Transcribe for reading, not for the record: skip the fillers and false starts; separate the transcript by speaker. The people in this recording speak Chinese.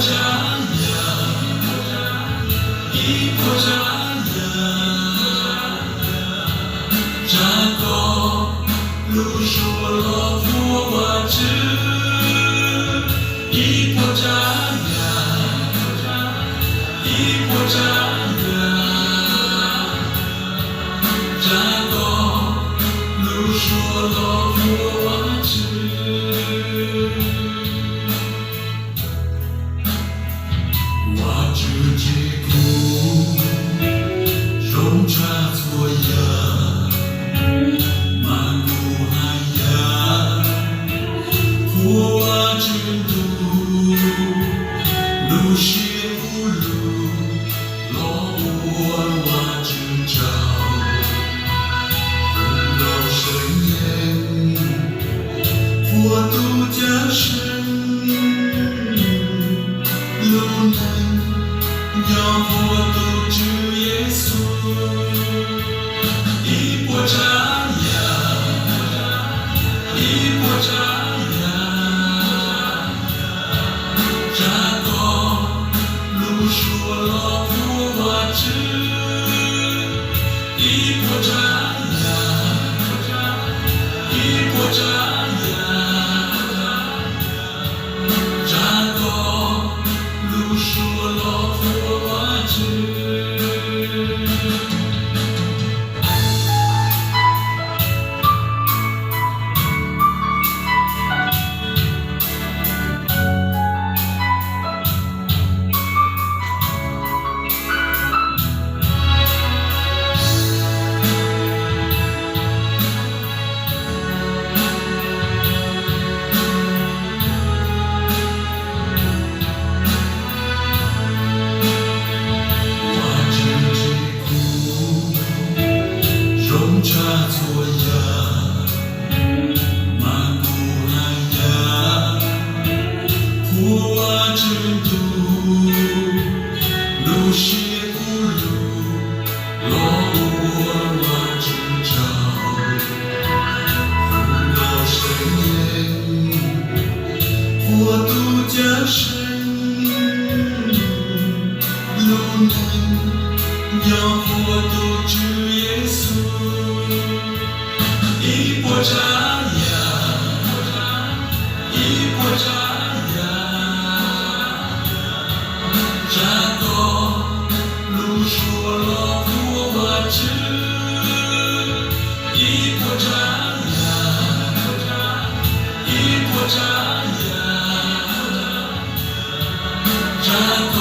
Speaker 1: 家呀，一国家呀，战斗路数罗浮瓦之，一国家呀，一国家呀，战斗路数罗浮瓦之。我自己苦，容差错呀，满谷海呀，苦我真度，路些不路，落我知道，红到深渊，我独家生。路能让我都知耶稣，一国家呀，一国家呀，战斗路数罗浮瓦之，一国家呀，一国家呀，战斗。路数罗浮瓦之。差错呀，满谷海呀，苦我真度，路些不路，落我知道，红到深渊，我独家生，路能让我都知耶稣。一国家呀，一国家呀，战斗路数罗浮瓦之，一国家呀，一国家呀，战斗。